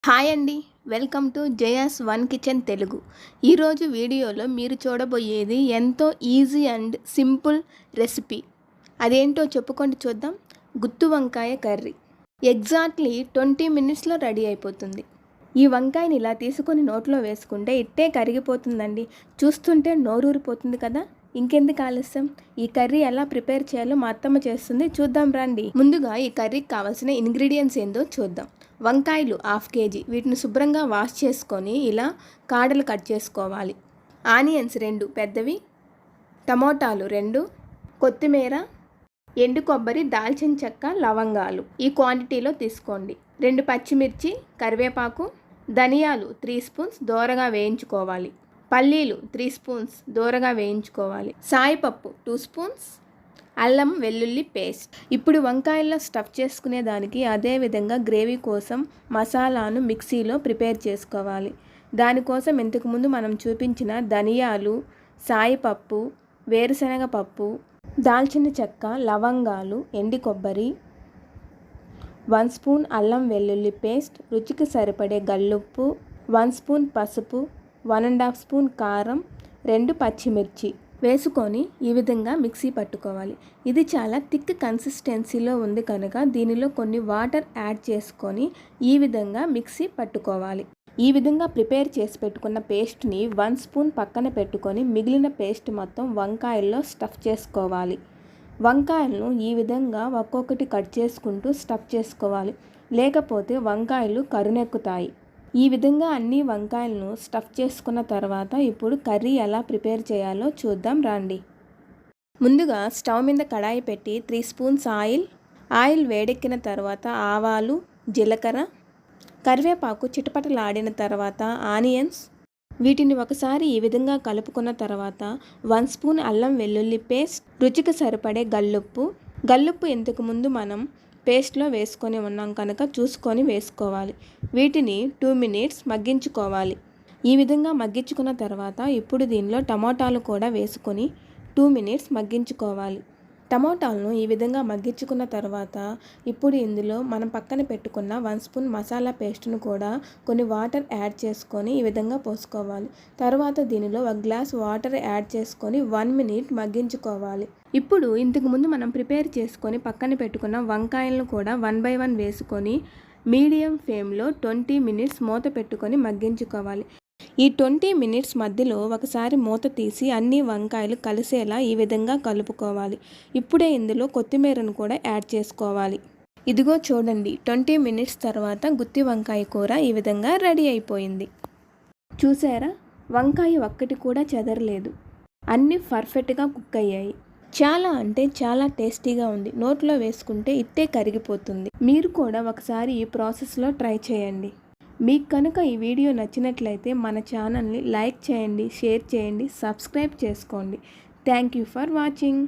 Hi అండి, welcome to Jaya's one kitchen Telugu. ఈరోజు వీడియోలో మీరు చూడబోయేది ఎంతో ఈజీ అండ్ సింపుల్ రెసిపీ. అదేంటో చెప్పుకొని చూద్దాం. గుత్తి వంకాయ కర్రీ ఎగ్జాక్ట్లీ 20 మినిట్స్లో రెడీ అయిపోతుంది. ఈ వంకాయని ఇలా తీసుకొని నోట్లో వేసుకుంటే ఇట్టే కరిగిపోతుందండి. చూస్తుంటే నోరూరిపోతుంది కదా. ఇంకెందుకు ఆలస్యం, ఈ కర్రీ ఎలా ప్రిపేర్ చేయాలో మా అత్తమ్మ చేస్తుంది, చూద్దాం రండి. ముందుగా ఈ కర్రీకి కావాల్సిన ఇంగ్రీడియంట్స్ ఏందో చూద్దాం. వంకాయలు 1/2 కేజీ, వీటిని శుభ్రంగా వాష్ చేసుకొని ఇలా కాడలు కట్ చేసుకోవాలి. ఆనియన్స్ 2 పెద్దవి, టమోటాలు 2, కొత్తిమీర, ఎండు కొబ్బరి, దాల్చిన చెక్క, లవంగాలు ఈ క్వాంటిటీలో తీసుకోండి. 2 పచ్చిమిర్చి, కరివేపాకు, ధనియాలు 3 స్పూన్స్ దోరగా వేయించుకోవాలి. పల్లీలు 3 స్పూన్స్ దోరగా వేయించుకోవాలి. సాయిపప్పు 2 స్పూన్స్, అల్లం వెల్లుల్లి పేస్ట్. ఇప్పుడు వంకాయల్లో స్టఫ్ చేసుకునే దానికి అదేవిధంగా గ్రేవీ కోసం మసాలాను మిక్సీలో ప్రిపేర్ చేసుకోవాలి. దానికోసం ఇంతకుముందు మనం చూపించిన ధనియాలు, సాయిపప్పు, వేరుశనగ పప్పు, దాల్చిన చెక్క, లవంగాలు, ఎండి కొబ్బరి, 1 స్పూన్ అల్లం వెల్లుల్లి పేస్ట్, రుచికి సరిపడే గల్లుప్పు, 1 స్పూన్ పసుపు, 1.5 స్పూన్ కారం, 2 పచ్చిమిర్చి వేసుకొని ఈ విధంగా మిక్సీ పట్టుకోవాలి. ఇది చాలా థిక్ కన్సిస్టెన్సీలో ఉంది కనుక దీనిలో కొన్ని వాటర్ యాడ్ చేసుకొని ఈ విధంగా మిక్సీ పట్టుకోవాలి. ఈ విధంగా ప్రిపేర్ చేసి పెట్టుకున్న పేస్ట్ని 1 స్పూన్ పక్కన పెట్టుకొని మిగిలిన పేస్ట్ మొత్తం వంకాయల్లో స్టఫ్ చేసుకోవాలి. వంకాయలను ఈ విధంగా ఒక్కొక్కటి కట్ చేసుకుంటూ స్టఫ్ చేసుకోవాలి, లేకపోతే వంకాయలు కరునెక్కుతాయి. ఈ విధంగా అన్ని వంకాయలను స్టఫ్ చేసుకున్న తర్వాత ఇప్పుడు కర్రీ ఎలా ప్రిపేర్ చేయాలో చూద్దాం రండి. ముందుగా స్టవ్ మీద కడాయి పెట్టి 3 స్పూన్స్ ఆయిల్ వేడెక్కిన తర్వాత ఆవాలు, జీలకర్ర, కరివేపాకు చిటపటలాడిన తర్వాత ఆనియన్స్, వీటిని ఒకసారి ఈ విధంగా కలుపుకున్న తర్వాత 1 స్పూన్ అల్లం వెల్లుల్లి పేస్ట్, రుచికి సరిపడే గల్లుప్పు ఇంతకు ముందు మనం పేస్ట్లో వేసుకొని ఉన్నాం కనుక చూసుకొని వేసుకోవాలి. వీటిని 2 మినిట్స్ మగ్గించుకోవాలి. ఈ విధంగా మగ్గించుకున్న తర్వాత ఇప్పుడు దీనిలో టమోటాలు కూడా వేసుకొని 2 మినిట్స్ మగ్గించుకోవాలి. టమోటాలను ఈ విధంగా మగ్గించుకున్న తర్వాత ఇప్పుడు ఇందులో మనం పక్కన పెట్టుకున్న 1 స్పూన్ మసాలా పేస్ట్ను కూడా కొన్ని వాటర్ యాడ్ చేసుకొని ఈ విధంగా పోసుకోవాలి. తర్వాత దీనిలో 1 గ్లాస్ వాటర్ యాడ్ చేసుకొని 1 మినిట్ మగ్గించుకోవాలి. ఇప్పుడు ఇంతకుముందు మనం ప్రిపేర్ చేసుకొని పక్కన పెట్టుకున్న వంకాయలను కూడా 1 బై 1 వేసుకొని మీడియం ఫ్లేమ్లో 20 మినిట్స్ మూత పెట్టుకొని మగ్గించుకోవాలి. ఈ 20 మినిట్స్ మధ్యలో ఒకసారి మూత తీసి అన్ని వంకాయలు కలిసేలా ఈ విధంగా కలుపుకోవాలి. ఇప్పుడే ఇందులో కొత్తిమీరను కూడా యాడ్ చేసుకోవాలి. ఇదిగో చూడండి, 20 మినిట్స్ తర్వాత గుత్తి వంకాయ కూర ఈ విధంగా రెడీ అయిపోయింది. చూసారా, వంకాయ ఒక్కటి కూడా చెదరలేదు, అన్నీ పర్ఫెక్ట్గా కుక్ అయ్యాయి. చాలా అంటే చాలా టేస్టీగా ఉంది. నోట్లో వేసుకుంటే ఇట్టే కరిగిపోతుంది. మీరు కూడా ఒకసారి ఈ ప్రాసెస్లో ట్రై చేయండి. మీకు కనుక ఈ వీడియో నచ్చినట్లయితే మన ఛానల్ని లైక్ చేయండి, షేర్ చేయండి, సబ్స్క్రైబ్ చేసుకోండి. Thank you for watching.